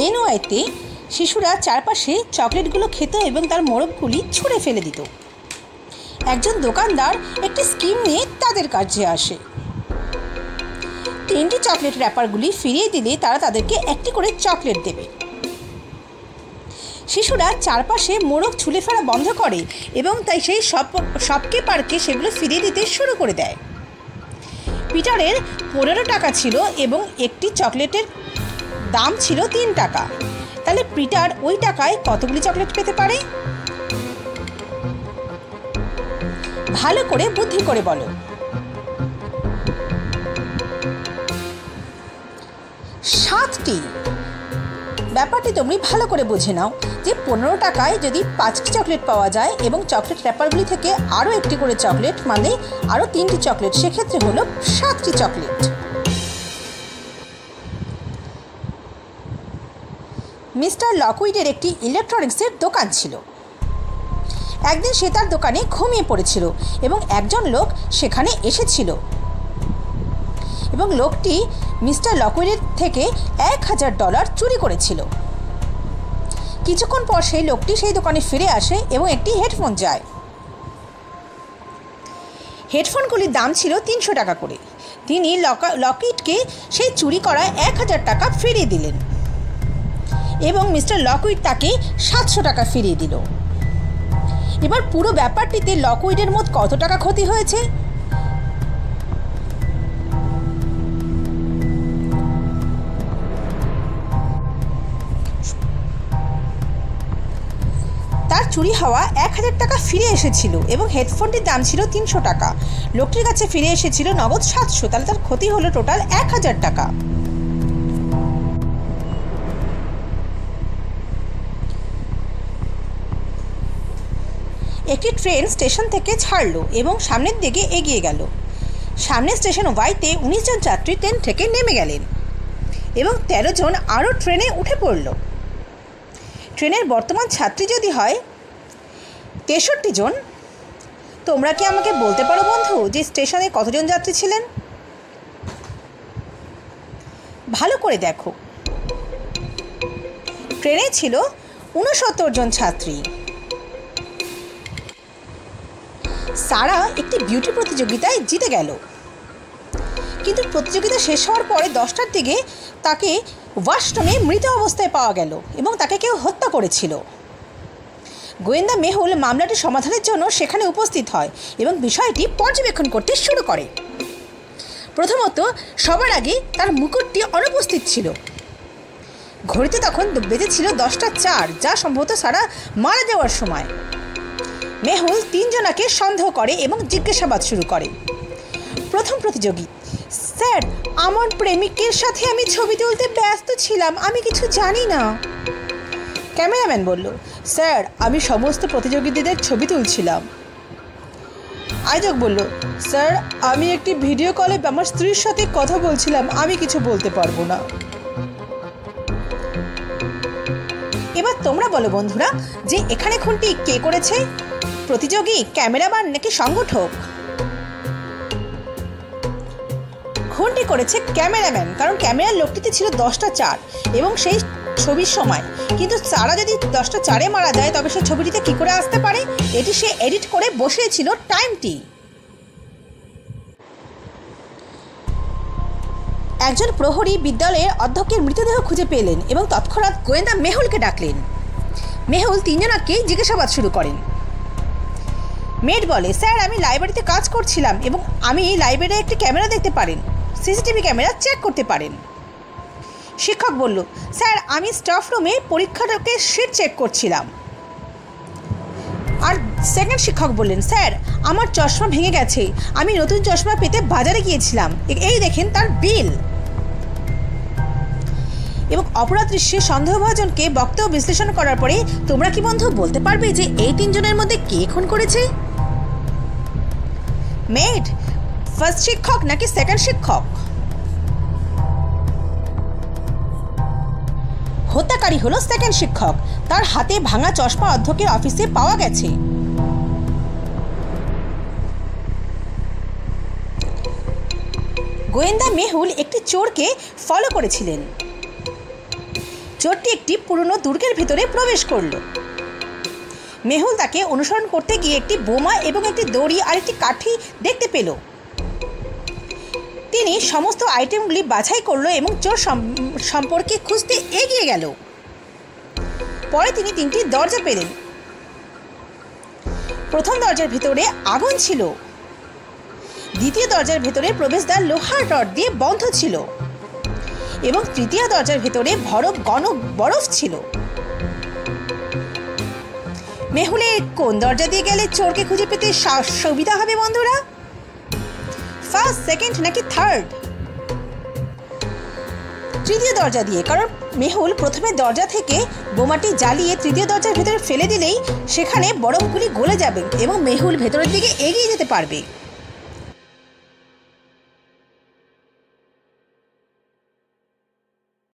এনওয়াইতে শিশুরা চারপাশে চকলেটগুলো খেত এবং তার মোড়কগুলি ছুঁড়ে ফেলে দিত। একজন দোকানদার একটি স্কিম নিয়ে তাদের কাছে আসে। 3টি চকলেট র্যাপারগুলি ফিরিয়ে দিলে তারা তাদেরকে একটি করে চকলেট দেবে। শিশুরা চারপাশে মোড়ক ছুঁড়ে ফেলা বন্ধ করে এবং তাই সেই শপকিপারকে সেগুলো ফিরিয়ে দিতে শুরু করে দেয়। পিটারের 15 টাকা ছিল এবং একটি চকলেটের দাম ছিল 3 টাকা। তাহলে পিটার ওই টাকায় কতগুলি চকলেট পেতে পারে? ভালো করে বুদ্ধি করে বলো। 7টি। ব্যাপারটি তুমি ভালো করে বুঝে নাও যে 15 টাকায় যদি 5টি চকলেট পাওয়া যায় এবং চকলেট র্যাপারগুলি থেকে আরও একটি করে চকলেট, মানে আরও 3টি চকলেট, সেক্ষেত্রে হলো 7টি চকলেট। মিস্টার লকউইডের একটি ইলেকট্রনিক্সের দোকান ছিল। একদিন সে তার দোকানে ঘুমিয়ে পড়েছিল এবং একজন লোক সেখানে এসেছিল এবং লোকটি মিস্টার লকউইডের থেকে $1000 চুরি করেছিল। কিছুক্ষণ পর সেই লোকটি সেই দোকানে ফিরে আসে এবং একটি হেডফোন যায়। হেডফোনগুলির দাম ছিল 300 টাকা করে। তিনি লকউইডকে সেই চুরি করা 1000 টাকা ফিরিয়ে দিলেন এবং মিস্টার লকউইড তাকে 700 টাকা ফিরিয়ে দিল। এবার পুরো ব্যাপারটিতে লকউইডের মোট কত টাকা ক্ষতি হয়েছে? তার চুরি হওয়া 1000 টাকা ফিরে এসেছিল এবং হেডফোনটির দাম ছিল 300 টাকা। লোকটির কাছে ফিরে এসেছিল নগদ 700। তাহলে তার ক্ষতি হলো টোটাল 1000 টাকা। একটি ট্রেন স্টেশন থেকে ছাড়লো এবং সামনের দিকে এগিয়ে গেল। সামনের স্টেশন ওয়াইতে 19 জন যাত্রী ট্রেন থেকে নেমে গেলেন এবং 13 জন আরও ট্রেনে উঠে পড়ল। ট্রেনের বর্তমান ছাত্রী যদি হয় 63 জন। তোমরা কি আমাকে বলতে পারো বন্ধু যে স্টেশনে কতজন যাত্রী ছিলেন? ভালো করে দেখো, ট্রেনে ছিল 69 জন ছাত্রী। সারা একটি বিউটি প্রতিযোগিতায় জিতে গেল, কিন্তু প্রতিযোগিতা শেষ হওয়ার পরে 10টার দিকে তাকে ওয়াশরুমে মৃত অবস্থায় পাওয়া গেল এবং তাকে কেউ হত্যা করেছিল। গোয়েন্দা মেহুল মামলাটি সমাধানের জন্য সেখানে উপস্থিত হয় এবং বিষয়টি পর্যবেক্ষণ করতে শুরু করে। প্রথমত, সবার আগে তার মুকুটটি অনুপস্থিত ছিল। ঘড়িতে তখন বেজেছিল 10টা 4, যা সম্ভবত সারা মারা যাওয়ার সময়। মেহুল 3 জনাকে সন্দেহ করে এবং জিজ্ঞাসাবাদ শুরু করে। প্রথম প্রতিযোগী: স্যার, আমার প্রেমিকের সাথে আমি ছবি তুলতে ব্যস্ত ছিলাম, আমি কিছু জানি না। ক্যামেরাম্যান বলল, স্যার, আমি সমস্ত প্রতিযোগীদের ছবি তুলছিলাম। আয়োজক বলল, স্যার, আমি একটি ভিডিও কলে আমার স্ত্রীর সাথে কথা বলছিলাম, আমি কিছু বলতে পারবো না। এবার তোমরা বলো বন্ধুরা যে এখানে খুনটি কে করেছে? প্রতিযোগী, ক্যামেরাম্যান নাকি সংগঠক? খুনটি করেছে ক্যামেরাম্যান, কারণ ক্যামেরার লোকটিতে ছিল 10টা 4 এবং সেই ছবির সময়। কিন্তু সারা যদি 10টা 4-এ মারা যায় তবে সেই ছবিটিতে কী করে আসতে পারে? এটি সে এডিট করে বসিয়েছিল টাইমটি। একজন প্রহরী বিদ্যালয়ের অধ্যক্ষের মৃতদেহ খুঁজে পেলেন এবং তৎক্ষণাৎ গোয়েন্দা মেহুলকে ডাকলেন। মেহুল 3 জনাকে জিজ্ঞাসাবাদ শুরু করেন। মেড বলে, স্যার, আমি লাইব্রেরিতে কাজ করছিলাম এবং আমি লাইব্রেরিতে একটি ক্যামেরা দেখতে পারেন, সিসিটিভি ক্যামেরা চেক করতে পারেন। শিক্ষক বলল, স্যার, আমি স্টাফ রুমে পরীক্ষাটাকে শিট চেক করছিলাম। আর সেকেন্ড শিক্ষক বললেন, স্যার, আমার চশমা ভেঙে গেছে, আমি নতুন চশমা পেতে বাজারে গিয়েছিলাম, এই দেখেন তার বিল। এবং অপরাধ দৃশ্যে সন্দেহভাজনকে বক্তব্য বিশ্লেষণ করার পরে তোমরা কি বন্ধু বলতে পারবে যে এই 3 জনের মধ্যে কে খুন করেছে? মেড, ফার্স্ট শিক্ষক নাকি সেকেন্ড শিক্ষক? হত্যাকারী হলো সেকেন্ড শিক্ষক। তার হাতে ভাঙা চশমা অধ্যক্ষের অফিসে পাওয়া গেছে। গোয়েন্দা মেহুল একটি চোরকে ফলো করেছিলেন। চোরটি একটি পুরনো দুর্গের ভেতরে প্রবেশ করল। মেহুল তাকে অনুসরণ করতে গিয়ে একটি বোমা এবং একটি দড়ি আর একটি কাঠি দেখতে পেল। তিনি সমস্ত আইটেমগুলি বাছাই করলো এবং চোর সম্পর্কে খুঁজতে এগিয়ে গেল। পরে তিনি 3টি দরজা পেলেন। প্রথম দরজার ভেতরে আগুন ছিল। দ্বিতীয় দরজার ভেতরে প্রবেশদ্বার লোহার রড দিয়ে বন্ধ ছিল এবং তৃতীয় দরজার ভেতরে ঘন বরফ ছিল। মেহুলের কোন দরজা দিয়ে গেলে চোরকে খুঁজে পেতে সুবিধা হবে বন্ধুরা? ফার্স্ট, সেকেন্ড নাকি থার্ড? তৃতীয় দরজা দিয়ে, কারণ মেহুল প্রথমে দরজা থেকে বোমাটি জ্বালিয়ে তৃতীয় দরজার ভেতরে ফেলে দিলেই সেখানে বরফগুলি গলে যাবে এবং মেহুল ভেতরের দিকে এগিয়ে যেতে পারবে।